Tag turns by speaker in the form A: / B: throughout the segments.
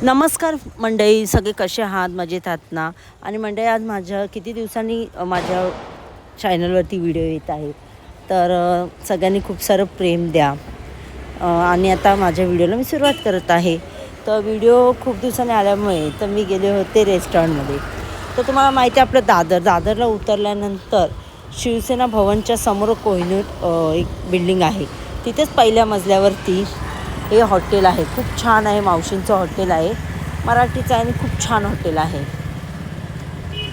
A: नमस्कार मंडळी, सगळे कसे आहात? मजेत आहात ना? आणि मंडळी, आज माझ्या किती दिवसांनी माझ्या चॅनलवरती व्हिडिओ येत आहे. तर सगळ्यांनी खूप सारं प्रेम द्या. आणि आता माझ्या व्हिडिओला मी सुरुवात करत आहे. तर व्हिडिओ खूप दिवसांनी आल्यामुळे तर मी गेले होते रेस्टॉरंटमध्ये. तर तुम्हाला माहिती आहे, आपलं दादरला उतरल्यानंतर शिवसेना भवनच्या समोर कोहिनूर एक बिल्डिंग आहे. तिथेच पहिल्या मजल्यावरती हे हॉटेल आहे. खूप छान आहे. मावशींचं हॉटेल आहे, मराठीचं आहे आणि खूप छान हॉटेल आहे.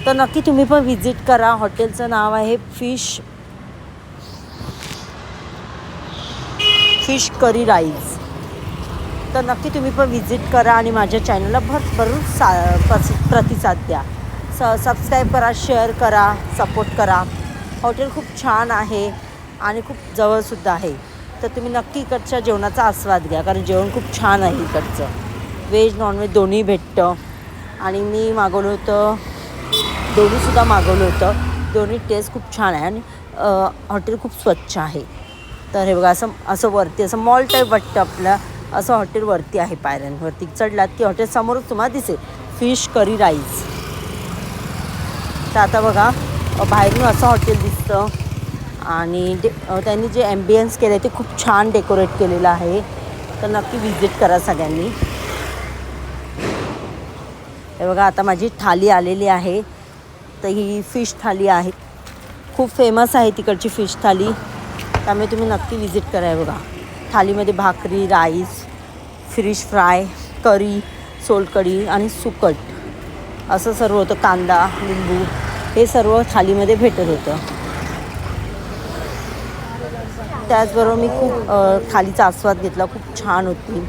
A: तर नक्की तुम्ही पण व्हिजिट करा. हॉटेलचं नाव आहे फिश करी राईस. तर नक्की तुम्ही पण व्हिजिट करा आणि माझ्या चॅनलला भरभरून प्रतिसाद द्या. सबस्क्राईब करा, शेअर करा, सपोर्ट करा. हॉटेल खूप छान आहे आणि खूप जवळसुद्धा आहे. तर तुम्ही नक्की इकडच्या जेवणाचा आस्वाद घ्या, कारण जेवण खूप छान आहे इकडचं. व्हेज नॉनव्हेज दोन्ही भेटतं. आणि मी मागवलं होतं, दोन्हीसुद्धा मागवलं होतं. दोन्ही टेस्ट खूप छान आहे आणि हॉटेल खूप स्वच्छ आहे. तर हे बघा, असं वरती असं मॉल टाईप वाटतं आपलं. असं हॉटेल वरती आहे, पायऱ्यांवरती चढलात की हॉटेल समोरच तुम्हाला दिसेल फिश करी राईस. तर आता बघा, बाहेरून असं हॉटेल दिसतं आणि त्यांनी जे ॲम्बियन्स केलं आहे ते खूप छान डेकोरेट केलेलं आहे. तर नक्की व्हिजिट करा सगळ्यांनी. हे बघा, आता माझी थाली आलेली आहे. तर ही फिश थाली आहे. खूप फेमस आहे तिकडची फिश थाली, त्यामुळे तुम्ही नक्की व्हिजिट करा. हे बघा, थालीमध्ये भाकरी, राईस, फिश फ्राय, करी, सोलकढी आणि सुकट असं सर्व होतं. कांदा, लिंबू हे सर्व थालीमध्ये भेटत होतं. त्याचबरोबर मी खूप थालीचा आस्वाद घेतला. खूप छान होती.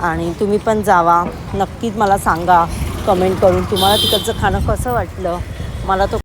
A: आणि तुम्ही पण जावा. नक्कीच मला सांगा कमेंट करून तुम्हाला तिकडचं खाणं कसं वाटलं. मला तो